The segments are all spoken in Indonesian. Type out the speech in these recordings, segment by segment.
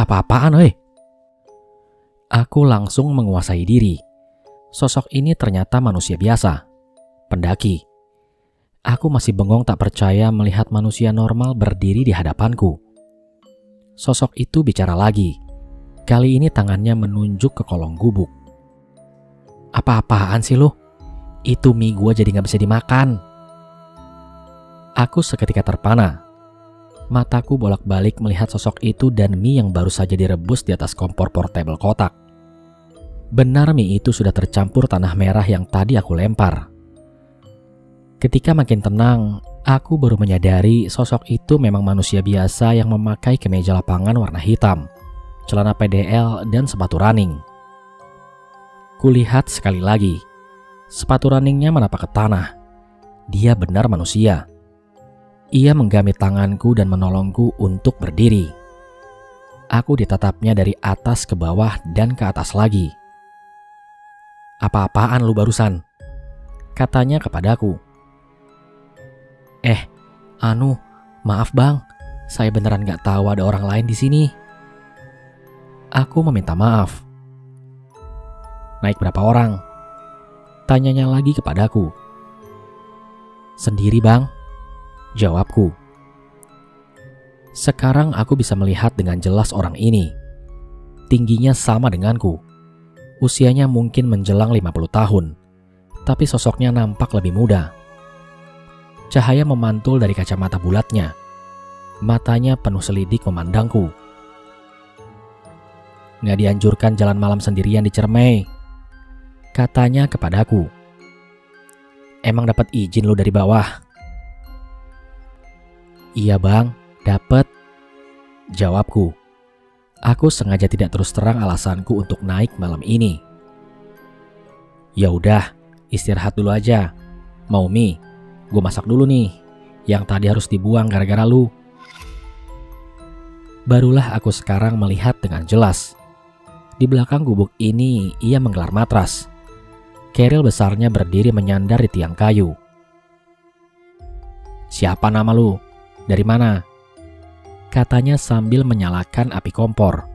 Apa-apaan, oi? Aku langsung menguasai diri. Sosok ini ternyata manusia biasa, pendaki. Aku masih bengong tak percaya melihat manusia normal berdiri di hadapanku. Sosok itu bicara lagi. Kali ini tangannya menunjuk ke kolong gubuk. Apa-apaan sih lu? Itu mie gua jadi gak bisa dimakan. Aku seketika terpana. Mataku bolak-balik melihat sosok itu dan mie yang baru saja direbus di atas kompor portable kotak. Benar mie itu sudah tercampur tanah merah yang tadi aku lempar. Ketika makin tenang, aku baru menyadari sosok itu memang manusia biasa yang memakai kemeja lapangan warna hitam, celana PDL, dan sepatu running. Kulihat sekali lagi, sepatu runningnya menapak ke tanah. Dia benar manusia. Ia menggamit tanganku dan menolongku untuk berdiri. Aku ditatapnya dari atas ke bawah dan ke atas lagi. Apa-apaan lu barusan? Katanya kepadaku. Maaf bang, saya beneran gak tahu ada orang lain di sini. Aku meminta maaf. Naik berapa orang? Tanyanya lagi kepadaku. Sendiri bang, jawabku. Sekarang aku bisa melihat dengan jelas orang ini. Tingginya sama denganku. Usianya mungkin menjelang 50 tahun, tapi sosoknya nampak lebih muda. Cahaya memantul dari kacamata bulatnya. Matanya penuh selidik memandangku. Nggak dianjurkan jalan malam sendirian di Ciremai, katanya kepadaku. Emang dapat izin lu dari bawah? Iya bang, dapat, jawabku. Aku sengaja tidak terus terang alasanku untuk naik malam ini. Ya udah, istirahat dulu aja. Mau mie? Gue masak dulu nih. Yang tadi harus dibuang gara-gara lu. Barulah aku sekarang melihat dengan jelas. Di belakang gubuk ini ia menggelar matras. Keril besarnya berdiri menyandar di tiang kayu. Siapa nama lu? Dari mana? Katanya sambil menyalakan api kompor.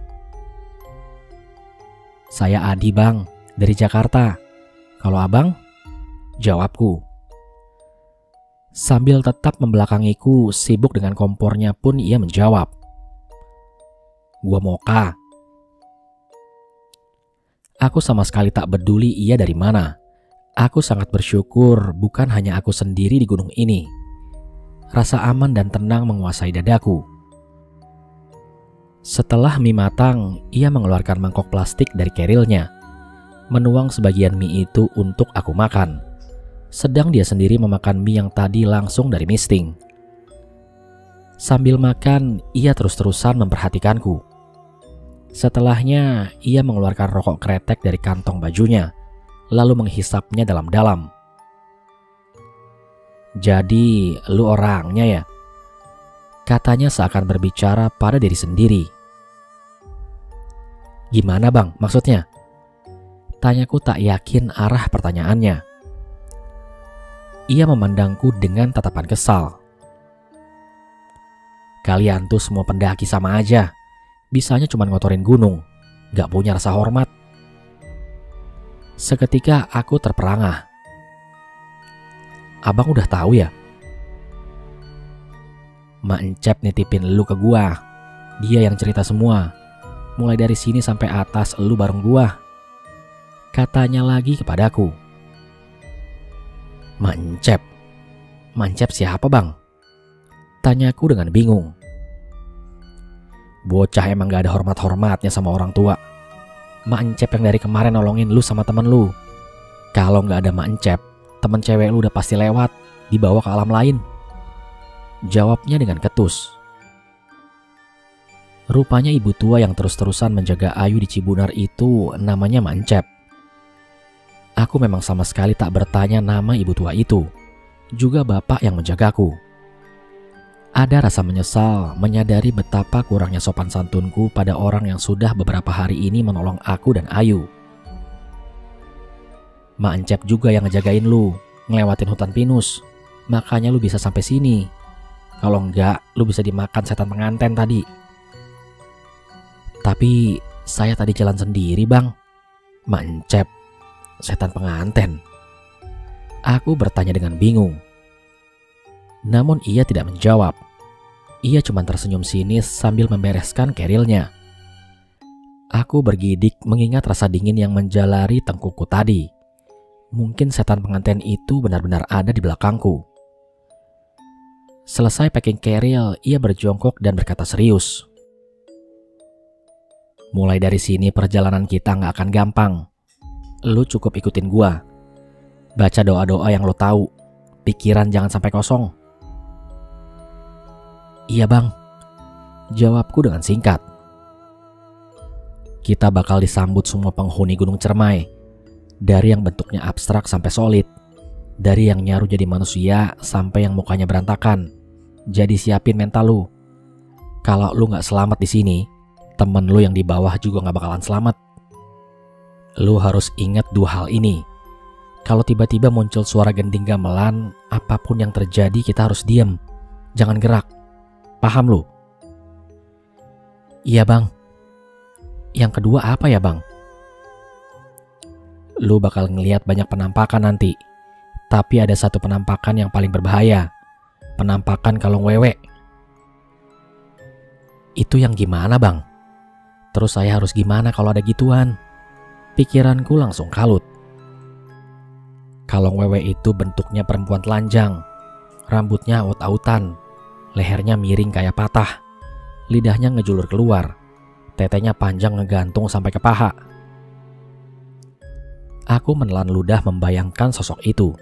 Saya Adi bang, dari Jakarta. Kalau abang? Jawabku. Sambil tetap membelakangiku, sibuk dengan kompornya pun ia menjawab. Gua Moka. Aku sama sekali tak peduli ia dari mana. Aku sangat bersyukur bukan hanya aku sendiri di gunung ini. Rasa aman dan tenang menguasai dadaku. Setelah mie matang, ia mengeluarkan mangkok plastik dari kerilnya, menuang sebagian mie itu untuk aku makan. Sedang dia sendiri memakan mie yang tadi langsung dari misting. Sambil makan, ia terus-terusan memperhatikanku. Setelahnya, ia mengeluarkan rokok kretek dari kantong bajunya, lalu menghisapnya dalam-dalam. Jadi, lu orangnya ya? Katanya seakan berbicara pada diri sendiri. Gimana bang, maksudnya? Tanyaku tak yakin arah pertanyaannya. Ia memandangku dengan tatapan kesal. Kalian tuh semua pendaki sama aja. Bisanya cuma ngotorin gunung. Gak punya rasa hormat. Seketika aku terperangah. Abang udah tahu ya? Mak Encep nitipin lu ke gua. Dia yang cerita semua. Mulai dari sini sampai atas lu bareng gua. Katanya lagi kepadaku. Mak Encep? Mak Encep siapa bang? Tanyaku dengan bingung. Bocah emang gak ada hormat-hormatnya sama orang tua. Mak Encep yang dari kemarin nolongin lu sama temen lu. Kalau gak ada Mak Encep, temen cewek lu udah pasti lewat, dibawa ke alam lain. Jawabnya dengan ketus. Rupanya ibu tua yang terus-terusan menjaga Ayu di Cibunar itu namanya Mak Encep. Aku memang sama sekali tak bertanya nama ibu tua itu. Juga bapak yang menjagaku. Ada rasa menyesal menyadari betapa kurangnya sopan santunku pada orang yang sudah beberapa hari ini menolong aku dan Ayu. Mak Encep juga yang ngejagain lu, ngelewatin hutan pinus. Makanya lu bisa sampai sini. Kalau enggak, lu bisa dimakan setan penganten tadi. Tapi saya tadi jalan sendiri, Bang. Mencep, setan penganten. Aku bertanya dengan bingung. Namun ia tidak menjawab. Ia cuma tersenyum sinis sambil membereskan kerilnya. Aku bergidik mengingat rasa dingin yang menjalari tengkukku tadi. Mungkin setan pengantin itu benar-benar ada di belakangku. Selesai packing keril, ia berjongkok dan berkata serius. Mulai dari sini perjalanan kita gak akan gampang. Lu cukup ikutin gua. Baca doa-doa yang lo tahu. Pikiran jangan sampai kosong. Iya bang, jawabku dengan singkat. Kita bakal disambut semua penghuni Gunung Cermai. Dari yang bentuknya abstrak sampai solid. Dari yang nyaru jadi manusia sampai yang mukanya berantakan. Jadi siapin mental lu. Kalau lu gak selamat di sini, temen lu yang di bawah juga gak bakalan selamat. Lu harus ingat dua hal ini. Kalau tiba-tiba muncul suara gending gamelan, apapun yang terjadi kita harus diam. Jangan gerak. Paham lu? Iya bang. Yang kedua apa ya bang? Lu bakal ngelihat banyak penampakan nanti. Tapi ada satu penampakan yang paling berbahaya. Penampakan kalong wewe. Itu yang gimana bang? Terus saya harus gimana kalau ada gituan? Pikiranku langsung kalut. Kalong wewe itu bentuknya perempuan telanjang. Rambutnya aut-autan. Lehernya miring kayak patah. Lidahnya ngejulur keluar. Tetenya panjang ngegantung sampai ke paha. Aku menelan ludah membayangkan sosok itu.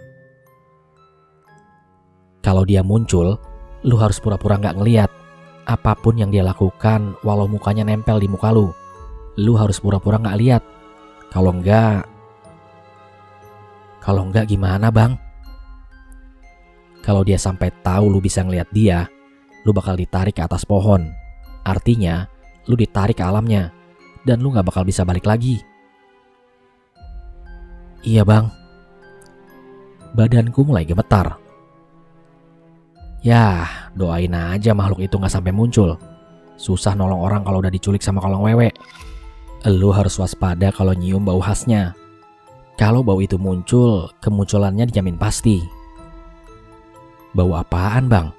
Kalau dia muncul, lu harus pura-pura gak ngeliat. Apapun yang dia lakukan, walau mukanya nempel di muka lu harus pura-pura gak lihat. Kalau enggak gimana bang? Kalau dia sampai tahu lu bisa ngeliat dia, lu bakal ditarik ke atas pohon. Artinya, lu ditarik ke alamnya, dan lu gak bakal bisa balik lagi. Iya bang. Badanku mulai gemetar. Yah, doain aja makhluk itu gak sampai muncul. Susah nolong orang kalau udah diculik sama kalong wewe. Lu harus waspada kalau nyium bau khasnya. Kalau bau itu muncul, kemunculannya dijamin pasti. Bau apaan bang?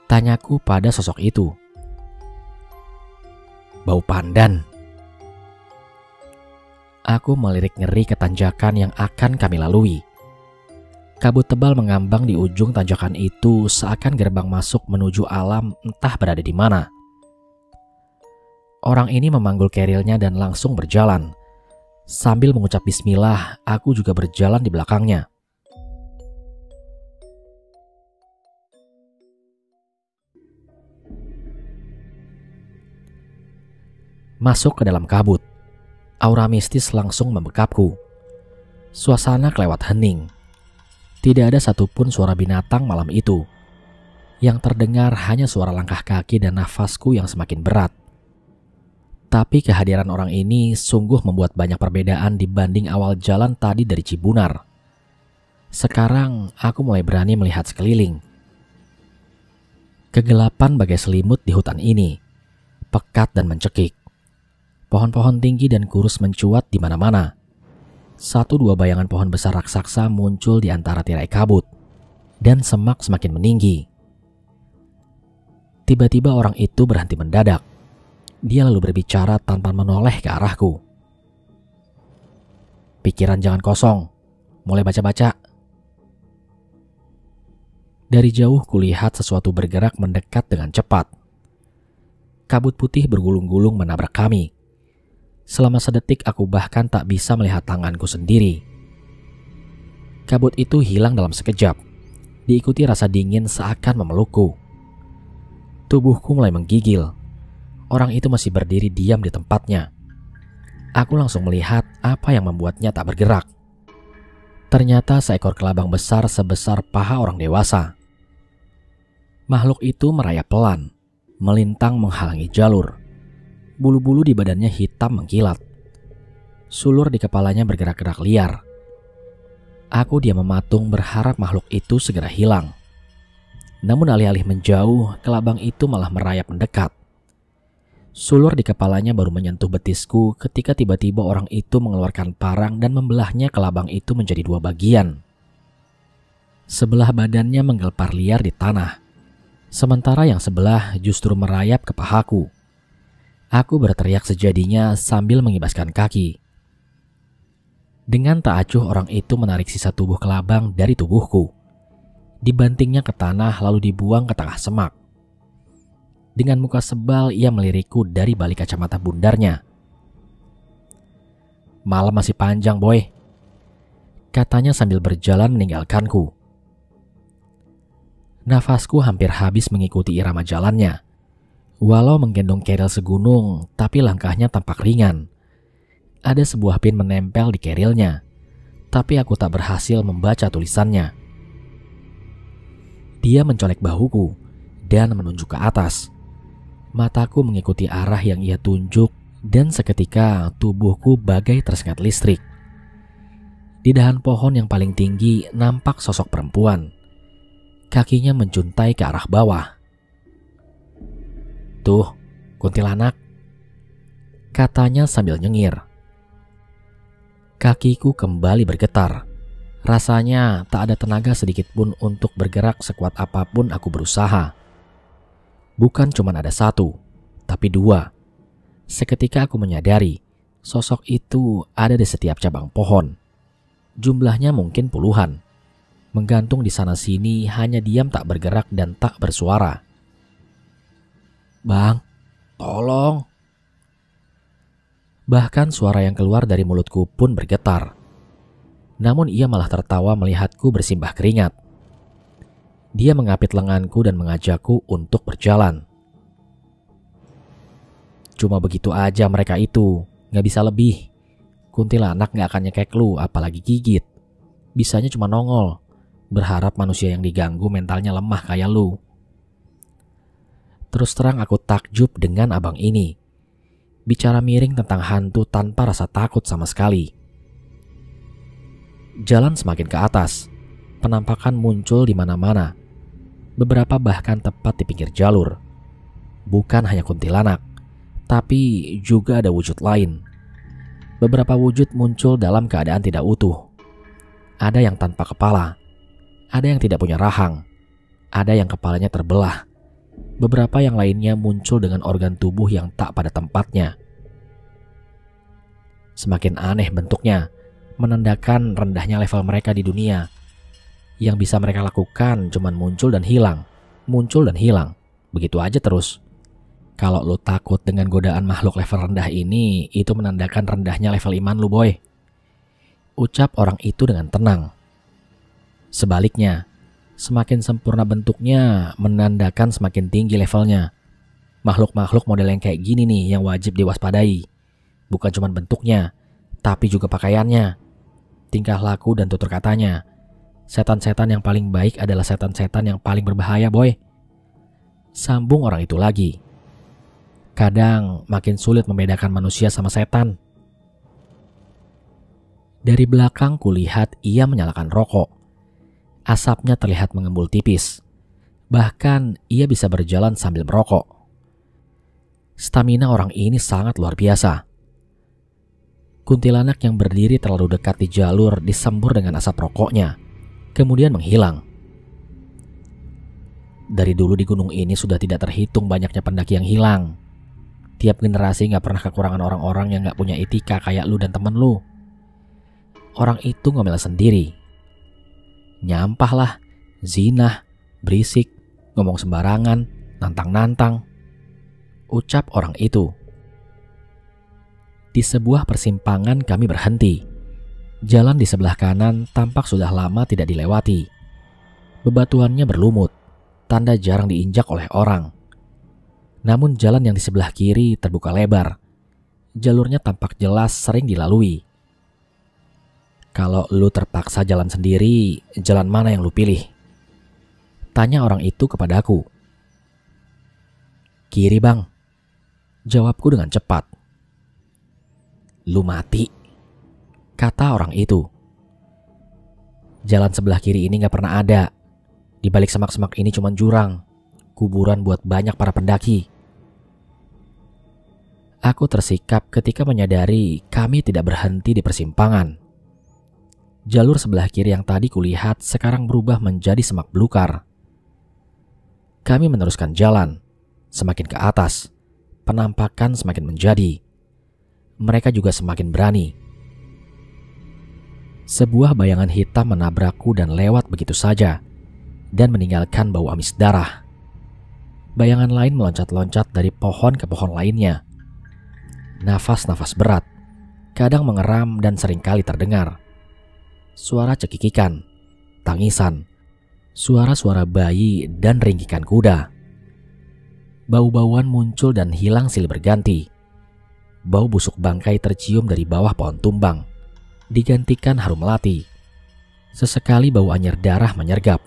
Tanyaku pada sosok itu. Bau pandan. Aku melirik ngeri ke tanjakan yang akan kami lalui. Kabut tebal mengambang di ujung tanjakan itu seakan gerbang masuk menuju alam entah berada di mana. Orang ini memanggul kerilnya dan langsung berjalan. Sambil mengucap bismillah, aku juga berjalan di belakangnya. Masuk ke dalam kabut. Aura mistis langsung membekapku. Suasana kelewat hening. Tidak ada satupun suara binatang malam itu. Yang terdengar hanya suara langkah kaki dan nafasku yang semakin berat. Tapi kehadiran orang ini sungguh membuat banyak perbedaan dibanding awal jalan tadi dari Cibunar. Sekarang aku mulai berani melihat sekeliling. Kegelapan bagai selimut di hutan ini, pekat dan mencekik. Pohon-pohon tinggi dan kurus mencuat di mana-mana. Satu dua bayangan pohon besar raksasa muncul di antara tirai kabut, dan semak semakin meninggi. Tiba-tiba orang itu berhenti mendadak. Dia lalu berbicara tanpa menoleh ke arahku. Pikiran jangan kosong, mulai baca-baca. Dari jauh kulihat sesuatu bergerak mendekat dengan cepat. Kabut putih bergulung-gulung menabrak kami. Selama sedetik aku bahkan tak bisa melihat tanganku sendiri. Kabut itu hilang dalam sekejap, diikuti rasa dingin seakan memelukku. Tubuhku mulai menggigil. Orang itu masih berdiri diam di tempatnya. Aku langsung melihat apa yang membuatnya tak bergerak. Ternyata seekor kelabang besar sebesar paha orang dewasa. Makhluk itu merayap pelan, melintang menghalangi jalur. Bulu-bulu di badannya hitam mengkilat. Sulur di kepalanya bergerak-gerak liar. Aku diam mematung berharap makhluk itu segera hilang. Namun alih-alih menjauh, kelabang itu malah merayap mendekat. Sulur di kepalanya baru menyentuh betisku ketika tiba-tiba orang itu mengeluarkan parang dan membelahnya kelabang itu menjadi 2 bagian. Sebelah badannya menggelpar liar di tanah, sementara yang sebelah justru merayap ke pahaku. Aku berteriak sejadinya sambil mengibaskan kaki. Dengan tak acuh orang itu menarik sisa tubuh kelabang dari tubuhku. Dibantingnya ke tanah lalu dibuang ke tengah semak. Dengan muka sebal ia melirikku dari balik kacamata bundarnya. "Malam masih panjang, boy," katanya sambil berjalan meninggalkanku. Nafasku hampir habis mengikuti irama jalannya. Walau menggendong keril segunung, tapi langkahnya tampak ringan. Ada sebuah pin menempel di kerilnya, tapi aku tak berhasil membaca tulisannya. Dia mencolek bahuku dan menunjuk ke atas. Mataku mengikuti arah yang ia tunjuk dan seketika tubuhku bagai tersengat listrik. Di dahan pohon yang paling tinggi nampak sosok perempuan. Kakinya menjuntai ke arah bawah. "Tuh, kuntilanak," katanya sambil nyengir. Kakiku kembali bergetar. Rasanya tak ada tenaga sedikit pun untuk bergerak sekuat apapun aku berusaha. Bukan cuma ada 1, tapi 2. Seketika aku menyadari, sosok itu ada di setiap cabang pohon. Jumlahnya mungkin puluhan. Menggantung di sana-sini hanya diam tak bergerak dan tak bersuara. "Bang, tolong." Bahkan suara yang keluar dari mulutku pun bergetar. Namun ia malah tertawa melihatku bersimbah keringat. Dia mengapit lenganku dan mengajakku untuk berjalan. "Cuma begitu aja mereka itu, gak bisa lebih. Kuntilanak gak akan nyekek lu, apalagi gigit. Bisanya cuma nongol, berharap manusia yang diganggu mentalnya lemah kayak lu." Terus terang aku takjub dengan abang ini. Bicara miring tentang hantu tanpa rasa takut sama sekali. Jalan semakin ke atas, penampakan muncul di mana-mana. Beberapa bahkan tepat di pinggir jalur. Bukan hanya kuntilanak, tapi juga ada wujud lain. Beberapa wujud muncul dalam keadaan tidak utuh. Ada yang tanpa kepala, ada yang tidak punya rahang, ada yang kepalanya terbelah. Beberapa yang lainnya muncul dengan organ tubuh yang tak pada tempatnya. Semakin aneh bentuknya, menandakan rendahnya level mereka di dunia. Yang bisa mereka lakukan cuman muncul dan hilang, begitu aja terus. Kalau lo takut dengan godaan makhluk level rendah ini, itu menandakan rendahnya level iman lo, boy. Ucap orang itu dengan tenang. Sebaliknya, semakin sempurna bentuknya menandakan semakin tinggi levelnya. Makhluk-makhluk model yang kayak gini nih yang wajib diwaspadai. Bukan cuma bentuknya, tapi juga pakaiannya, tingkah laku dan tutur katanya. Setan-setan yang paling baik adalah setan-setan yang paling berbahaya, boy. Sambung orang itu lagi. Kadang makin sulit membedakan manusia sama setan. Dari belakang kulihat ia menyalakan rokok. Asapnya terlihat mengembul tipis. Bahkan ia bisa berjalan sambil merokok. Stamina orang ini sangat luar biasa. Kuntilanak yang berdiri terlalu dekat di jalur disembur dengan asap rokoknya, kemudian menghilang. Dari dulu di gunung ini sudah tidak terhitung banyaknya pendaki yang hilang. Tiap generasi gak pernah kekurangan orang-orang yang gak punya etika kayak lu dan temen lu. Orang itu ngomel sendiri. Nyampah lah, zinah, berisik, ngomong sembarangan, nantang-nantang. Ucap orang itu. Di sebuah persimpangan kami berhenti. Jalan di sebelah kanan tampak sudah lama tidak dilewati. Bebatuannya berlumut, tanda jarang diinjak oleh orang. Namun jalan yang di sebelah kiri terbuka lebar. Jalurnya tampak jelas sering dilalui. Kalau lu terpaksa jalan sendiri, jalan mana yang lu pilih? Tanya orang itu kepadaku. Kiri, bang. Jawabku dengan cepat. Lu mati, kata orang itu. Jalan sebelah kiri ini gak pernah ada. Di balik semak-semak ini cuma jurang, kuburan buat banyak para pendaki. Aku tersikap ketika menyadari kami tidak berhenti di persimpangan. Jalur sebelah kiri yang tadi kulihat sekarang berubah menjadi semak belukar. Kami meneruskan jalan, semakin ke atas, penampakan semakin menjadi. Mereka juga semakin berani. Sebuah bayangan hitam menabrakku dan lewat begitu saja, dan meninggalkan bau amis darah. Bayangan lain meloncat-loncat dari pohon ke pohon lainnya. Nafas-nafas berat, kadang mengeram dan seringkali terdengar. Suara cekikikan, tangisan, suara-suara bayi dan ringkikan kuda. Bau-bauan muncul dan hilang silih berganti. Bau busuk bangkai tercium dari bawah pohon tumbang, digantikan harum melati. Sesekali bau anyir darah menyergap.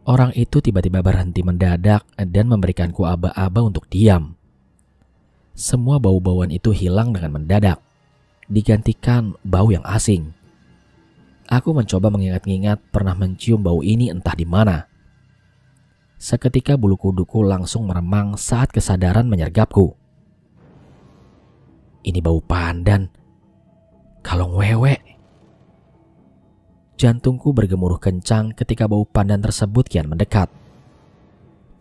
Orang itu tiba-tiba berhenti mendadak dan memberikanku aba-aba untuk diam. Semua bau-bauan itu hilang dengan mendadak, digantikan bau yang asing. Aku mencoba mengingat-ingat pernah mencium bau ini entah di mana. Seketika bulu kuduku langsung meremang saat kesadaran menyergapku. Ini bau pandan. Kalong wewe. Jantungku bergemuruh kencang ketika bau pandan tersebut kian mendekat.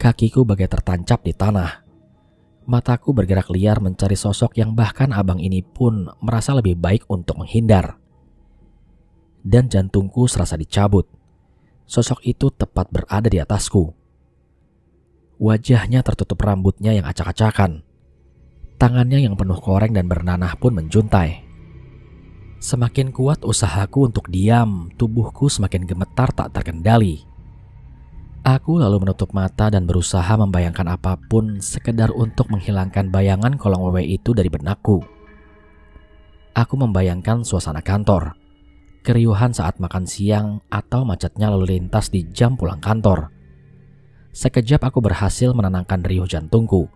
Kakiku bagai tertancap di tanah. Mataku bergerak liar mencari sosok yang bahkan abang ini pun merasa lebih baik untuk menghindar. Dan jantungku serasa dicabut. Sosok itu tepat berada di atasku. Wajahnya tertutup rambutnya yang acak-acakan. Tangannya yang penuh koreng dan bernanah pun menjuntai. Semakin kuat usahaku untuk diam, tubuhku semakin gemetar tak terkendali. Aku lalu menutup mata dan berusaha membayangkan apapun sekedar untuk menghilangkan bayangan kolong wewe itu dari benakku. Aku membayangkan suasana kantor, keriuhan saat makan siang atau macetnya lalu lintas di jam pulang kantor. Sekejap aku berhasil menenangkan riuh jantungku.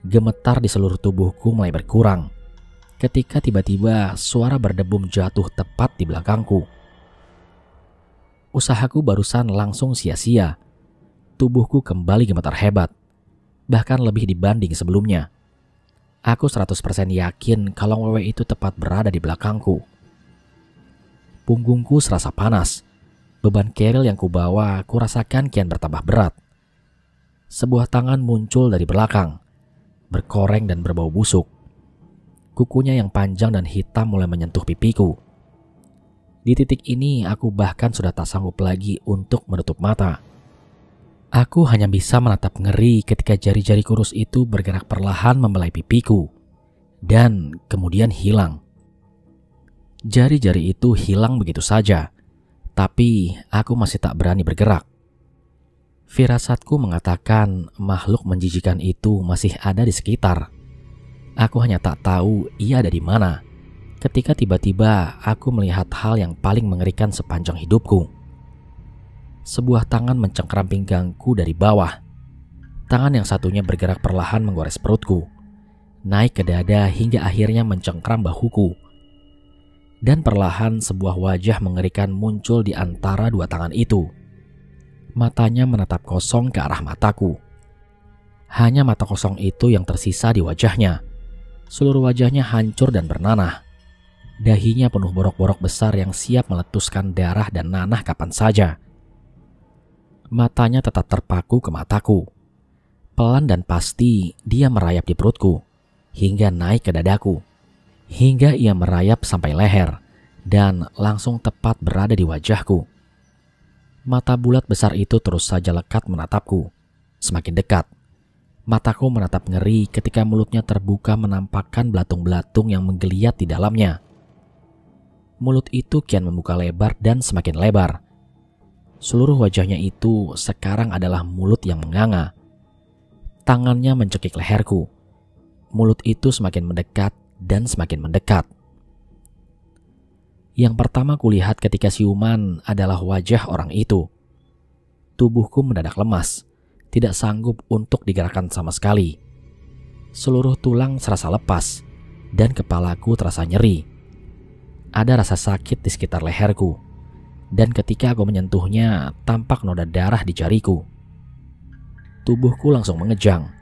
Gemetar di seluruh tubuhku mulai berkurang ketika tiba-tiba suara berdebum jatuh tepat di belakangku. Usahaku barusan langsung sia-sia. Tubuhku kembali gemetar hebat, bahkan lebih dibanding sebelumnya. Aku 100% yakin kalau wewe itu tepat berada di belakangku. Punggungku serasa panas. Beban keril yang kubawa kurasakan kian bertambah berat. Sebuah tangan muncul dari belakang, berkoreng dan berbau busuk. Kukunya yang panjang dan hitam mulai menyentuh pipiku. Di titik ini aku bahkan sudah tak sanggup lagi untuk menutup mata. Aku hanya bisa menatap ngeri ketika jari-jari kurus itu bergerak perlahan membelai pipiku. Dan kemudian hilang. Jari-jari itu hilang begitu saja. Tapi aku masih tak berani bergerak. Firasatku mengatakan makhluk menjijikan itu masih ada di sekitar. Aku hanya tak tahu ia ada di mana. Ketika tiba-tiba aku melihat hal yang paling mengerikan sepanjang hidupku. Sebuah tangan mencengkram pinggangku dari bawah. Tangan yang satunya bergerak perlahan menggores perutku, naik ke dada hingga akhirnya mencengkram bahuku. Dan perlahan sebuah wajah mengerikan muncul di antara dua tangan itu. Matanya menatap kosong ke arah mataku. Hanya mata kosong itu yang tersisa di wajahnya. Seluruh wajahnya hancur dan bernanah. Dahinya penuh borok-borok besar yang siap meletuskan darah dan nanah kapan saja. Matanya tetap terpaku ke mataku. Pelan dan pasti dia merayap di perutku, hingga naik ke dadaku. Hingga ia merayap sampai leher, dan langsung tepat berada di wajahku. Mata bulat besar itu terus saja lekat menatapku. Semakin dekat. Mataku menatap ngeri ketika mulutnya terbuka menampakkan belatung-belatung yang menggeliat di dalamnya. Mulut itu kian membuka lebar dan semakin lebar. Seluruh wajahnya itu sekarang adalah mulut yang menganga. Tangannya mencekik leherku. Mulut itu semakin mendekat dan semakin mendekat. Yang pertama kulihat ketika siuman adalah wajah orang itu. Tubuhku mendadak lemas, tidak sanggup untuk digerakkan sama sekali. Seluruh tulang serasa lepas, dan kepalaku terasa nyeri. Ada rasa sakit di sekitar leherku, dan ketika aku menyentuhnya, tampak noda darah di jariku. Tubuhku langsung mengejang.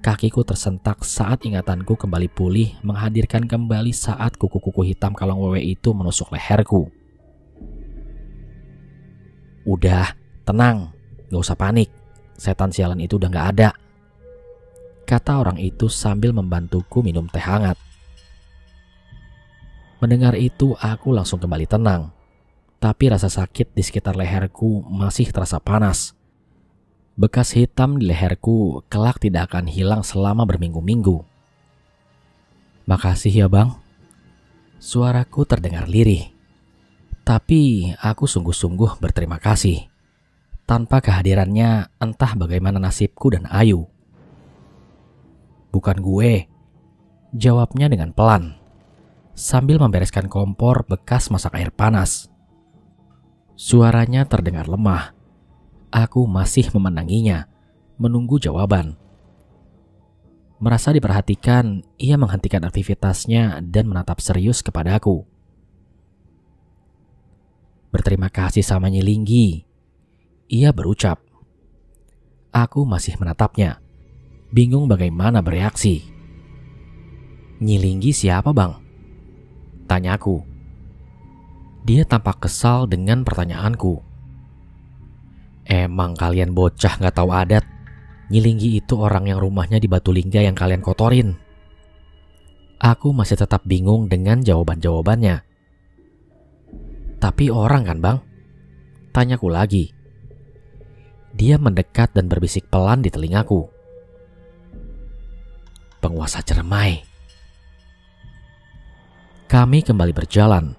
Kakiku tersentak saat ingatanku kembali pulih, menghadirkan kembali saat kuku-kuku hitam kalong wewe itu menusuk leherku. "Udah, tenang, gak usah panik. Setan sialan itu udah gak ada," kata orang itu sambil membantuku minum teh hangat. Mendengar itu, aku langsung kembali tenang. Tapi rasa sakit di sekitar leherku masih terasa panas. Bekas hitam di leherku kelak tidak akan hilang selama berminggu-minggu. "Makasih ya bang." Suaraku terdengar lirih. Tapi aku sungguh-sungguh berterima kasih. Tanpa kehadirannya, entah bagaimana nasibku dan Ayu. "Bukan gue," jawabnya dengan pelan, sambil membereskan kompor bekas masak air panas. Suaranya terdengar lemah. Aku masih memenanginya, menunggu jawaban. Merasa diperhatikan, ia menghentikan aktivitasnya dan menatap serius kepadaku. "Berterima kasih sama Nyilinggi," ia berucap. Aku masih menatapnya, bingung bagaimana bereaksi. "Nyilinggi siapa bang?" tanyaku. Dia tampak kesal dengan pertanyaanku. "Emang kalian bocah gak tahu adat? Nyilinggi itu orang yang rumahnya di Batulingga yang kalian kotorin." Aku masih tetap bingung dengan jawaban-jawabannya. "Tapi orang kan bang?" tanyaku lagi. Dia mendekat dan berbisik pelan di telingaku. "Penguasa Cermai." Kami kembali berjalan.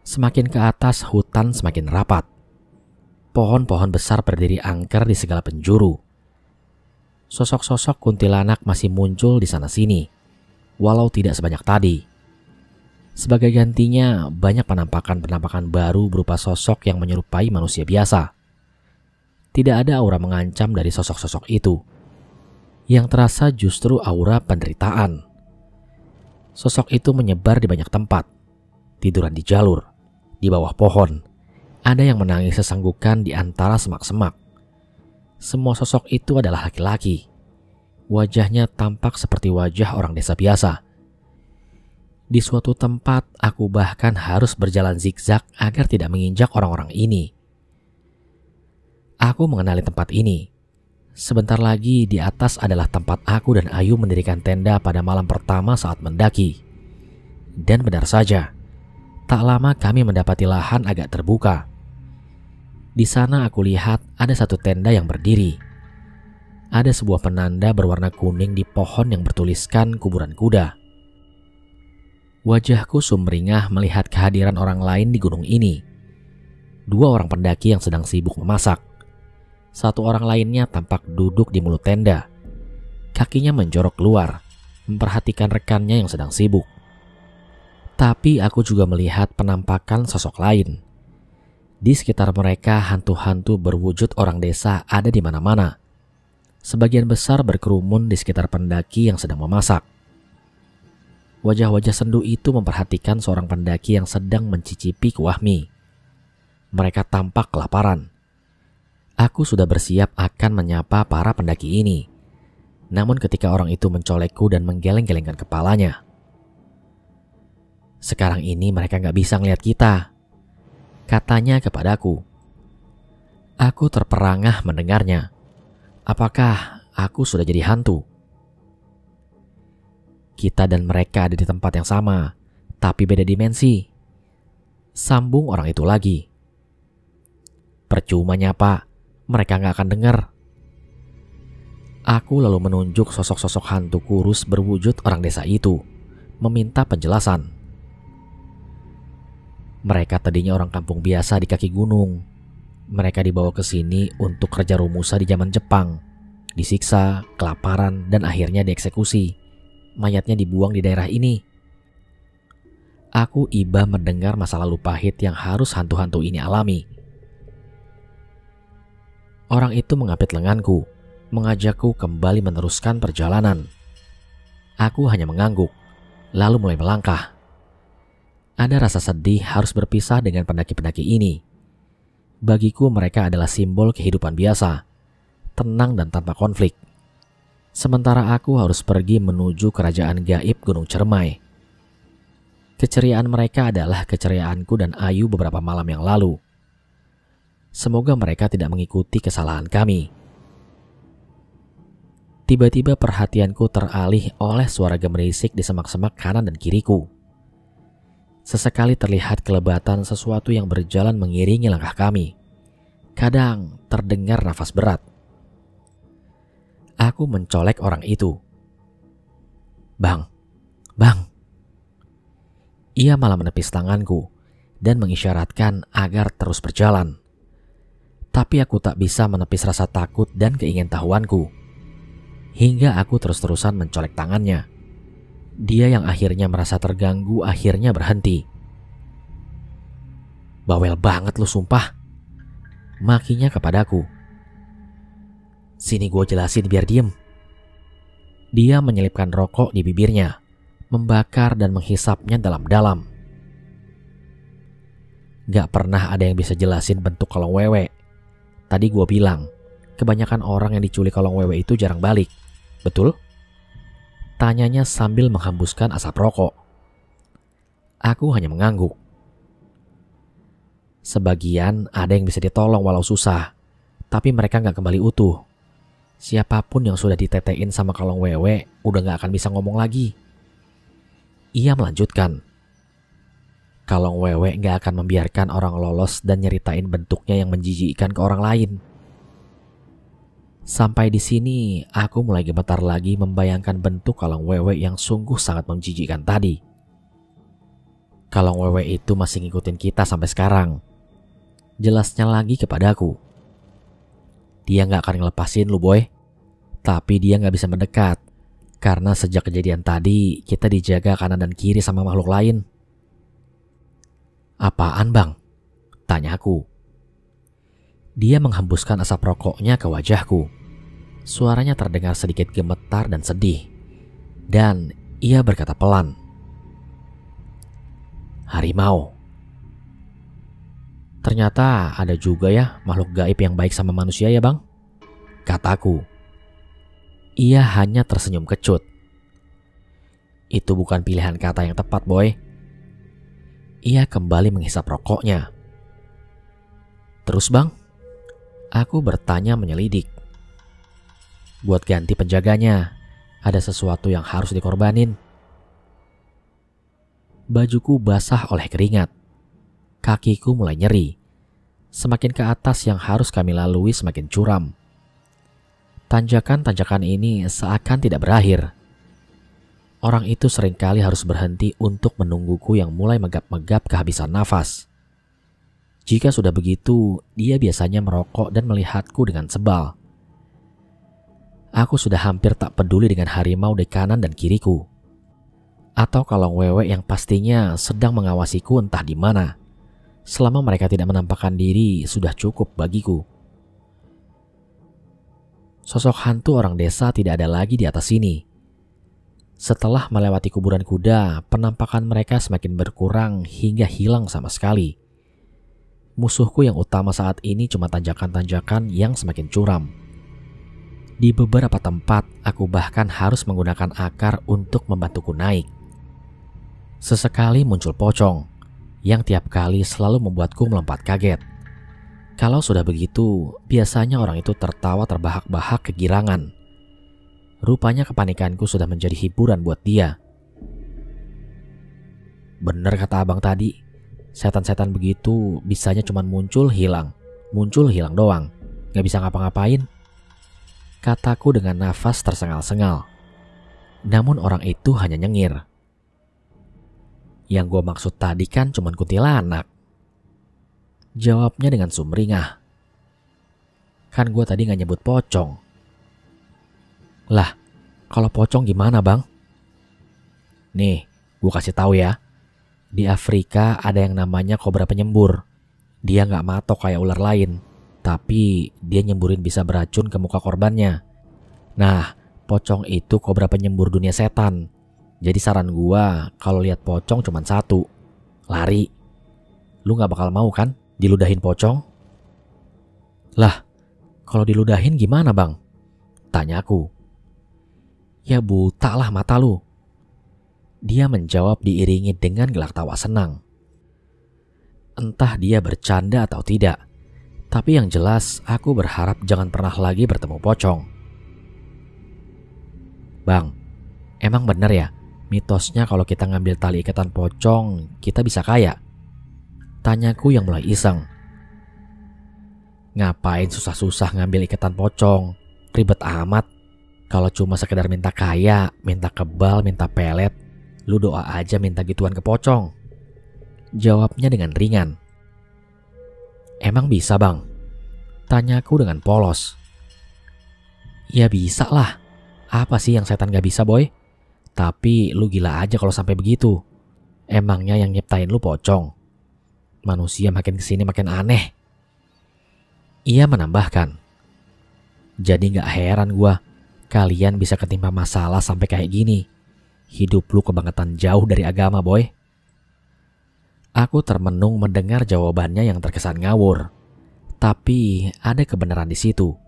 Semakin ke atas, hutan semakin rapat. Pohon-pohon besar berdiri angker di segala penjuru. Sosok-sosok kuntilanak masih muncul di sana-sini, walau tidak sebanyak tadi. Sebagai gantinya, banyak penampakan-penampakan baru berupa sosok yang menyerupai manusia biasa. Tidak ada aura mengancam dari sosok-sosok itu. Yang terasa justru aura penderitaan. Sosok itu menyebar di banyak tempat. Tiduran di jalur, di bawah pohon. Ada yang menangis sesanggukan di antara semak-semak. Semua sosok itu adalah laki-laki. Wajahnya tampak seperti wajah orang desa biasa. Di suatu tempat, aku bahkan harus berjalan zigzag agar tidak menginjak orang-orang ini. Aku mengenali tempat ini. Sebentar lagi di atas adalah tempat aku dan Ayu mendirikan tenda pada malam pertama saat mendaki. Dan benar saja, tak lama kami mendapati lahan agak terbuka. Di sana aku lihat ada satu tenda yang berdiri. Ada sebuah penanda berwarna kuning di pohon yang bertuliskan kuburan kuda. Wajahku sumringah melihat kehadiran orang lain di gunung ini. 2 orang pendaki yang sedang sibuk memasak. 1 orang lainnya tampak duduk di mulut tenda. Kakinya menjorok keluar, memperhatikan rekannya yang sedang sibuk. Tapi aku juga melihat penampakan sosok lain. Di sekitar mereka, hantu-hantu berwujud orang desa ada di mana-mana. Sebagian besar berkerumun di sekitar pendaki yang sedang memasak. Wajah-wajah sendu itu memperhatikan seorang pendaki yang sedang mencicipi kuah mie. Mereka tampak kelaparan. Aku sudah bersiap akan menyapa para pendaki ini. Namun ketika orang itu mencolekku dan menggeleng-gelengkan kepalanya. "Sekarang ini mereka gak bisa ngeliat kita," katanya kepadaku. Aku terperangah mendengarnya. Apakah aku sudah jadi hantu? "Kita dan mereka ada di tempat yang sama, tapi beda dimensi," sambung orang itu lagi. "Percuma nyapa, mereka gak akan dengar." Aku lalu menunjuk sosok-sosok hantu kurus berwujud orang desa itu, meminta penjelasan. "Mereka tadinya orang kampung biasa di kaki gunung. Mereka dibawa ke sini untuk kerja rumusa di zaman Jepang. Disiksa, kelaparan, dan akhirnya dieksekusi. Mayatnya dibuang di daerah ini." Aku iba mendengar masa lalu pahit yang harus hantu-hantu ini alami. Orang itu mengapit lenganku, mengajakku kembali meneruskan perjalanan. Aku hanya mengangguk, lalu mulai melangkah. Ada rasa sedih harus berpisah dengan pendaki-pendaki ini. Bagiku mereka adalah simbol kehidupan biasa, tenang dan tanpa konflik. Sementara aku harus pergi menuju kerajaan gaib Gunung Cermai. Keceriaan mereka adalah keceriaanku dan Ayu beberapa malam yang lalu. Semoga mereka tidak mengikuti kesalahan kami. Tiba-tiba perhatianku teralih oleh suara gemerisik di semak-semak kanan dan kiriku. Sesekali terlihat kelebatan sesuatu yang berjalan mengiringi langkah kami. Kadang terdengar nafas berat. Aku mencolek orang itu. Bang, bang. Ia malah menepis tanganku dan mengisyaratkan agar terus berjalan. Tapi aku tak bisa menepis rasa takut dan keingintahuanku. Hingga aku terus-terusan mencolek tangannya. Dia yang akhirnya merasa terganggu akhirnya berhenti. Bawel banget lu sumpah. Makinya kepadaku. Sini gue jelasin biar diem. Dia menyelipkan rokok di bibirnya, membakar dan menghisapnya dalam-dalam. Gak pernah ada yang bisa jelasin bentuk kolong wewe. Tadi gue bilang, kebanyakan orang yang diculik kolong wewe itu jarang balik. Betul? Tanyanya sambil menghembuskan asap rokok. Aku hanya mengangguk. Sebagian ada yang bisa ditolong walau susah, tapi mereka gak kembali utuh. Siapapun yang sudah ditetein sama kolong wewe udah gak akan bisa ngomong lagi. Ia melanjutkan. Kalong wewe gak akan membiarkan orang lolos dan nyeritain bentuknya yang menjijikkan ke orang lain. Sampai di sini aku mulai gemetar lagi membayangkan bentuk kalong wewe yang sungguh sangat menjijikkan tadi. Kalong wewe itu masih ngikutin kita sampai sekarang. Jelasnya lagi kepadaku. Dia gak akan ngelepasin lu boy. Tapi dia gak bisa mendekat. Karena sejak kejadian tadi kita dijaga kanan dan kiri sama makhluk lain. Apaan bang? Tanya aku. Dia menghembuskan asap rokoknya ke wajahku. Suaranya terdengar sedikit gemetar dan sedih. Dan ia berkata pelan. Harimau. Ternyata ada juga ya makhluk gaib yang baik sama manusia ya bang? Kataku. Ia hanya tersenyum kecut. Itu bukan pilihan kata yang tepat boy. Ia kembali menghisap rokoknya. Terus bang? Aku bertanya menyelidik. Buat ganti penjaganya, ada sesuatu yang harus dikorbanin. Bajuku basah oleh keringat. Kakiku mulai nyeri. Semakin ke atas yang harus kami lalui semakin curam. Tanjakan-tanjakan ini seakan tidak berakhir. Orang itu seringkali harus berhenti untuk menungguku yang mulai megap-megap kehabisan nafas. Jika sudah begitu, dia biasanya merokok dan melihatku dengan sebal. Aku sudah hampir tak peduli dengan harimau di kanan dan kiriku. Atau kalong wewe yang pastinya sedang mengawasiku entah di mana. Selama mereka tidak menampakkan diri, sudah cukup bagiku. Sosok hantu orang desa tidak ada lagi di atas sini. Setelah melewati kuburan kuda, penampakan mereka semakin berkurang hingga hilang sama sekali. Musuhku yang utama saat ini cuma tanjakan-tanjakan yang semakin curam. Di beberapa tempat, aku bahkan harus menggunakan akar untuk membantuku naik. Sesekali muncul pocong yang tiap kali selalu membuatku melompat kaget. Kalau sudah begitu, biasanya orang itu tertawa terbahak-bahak kegirangan. Rupanya kepanikanku sudah menjadi hiburan buat dia. Bener kata abang tadi, setan-setan begitu bisanya cuma muncul hilang doang, gak bisa ngapa-ngapain. Kataku dengan nafas tersengal-sengal. Namun orang itu hanya nyengir. Yang gue maksud tadi kan cuma kuntilanak. Jawabnya dengan sumringah. Kan gue tadi gak nyebut pocong. Lah, kalau pocong gimana bang? Nih, gue kasih tahu ya. Di Afrika ada yang namanya kobra penyembur. Dia gak matok kayak ular lain, tapi dia nyemburin bisa beracun ke muka korbannya. Nah, pocong itu kobra penyembur dunia setan. Jadi saran gua kalau lihat pocong cuma satu, lari. Lu gak bakal mau kan diludahin pocong? Lah, kalau diludahin gimana bang? Tanya aku. Ya buta lah mata lu. Dia menjawab diiringi dengan gelak tawa senang. Entah dia bercanda atau tidak, tapi yang jelas aku berharap jangan pernah lagi bertemu pocong. Bang, emang bener ya mitosnya kalau kita ngambil tali ikatan pocong kita bisa kaya? Tanyaku yang mulai iseng. Ngapain susah-susah ngambil ikatan pocong? Ribet amat. Kalau cuma sekedar minta kaya, minta kebal, minta pelet, lu doa aja minta gituan ke pocong. Jawabnya dengan ringan. Emang bisa bang? Tanyaku dengan polos. Ya bisa lah. Apa sih yang setan gak bisa boy? Tapi lu gila aja kalau sampai begitu. Emangnya yang nyiptain lu pocong? Manusia makin kesini makin aneh. Ia menambahkan. Jadi gak heran gua kalian bisa ketimpa masalah sampai kayak gini. Hidup lu kebangetan jauh dari agama boy. Aku termenung mendengar jawabannya yang terkesan ngawur. Tapi ada kebenaran di situ.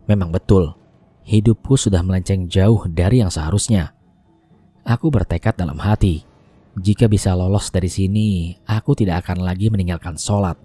Memang betul, hidupku sudah melenceng jauh dari yang seharusnya. Aku bertekad dalam hati, jika bisa lolos dari sini, aku tidak akan lagi meninggalkan sholat.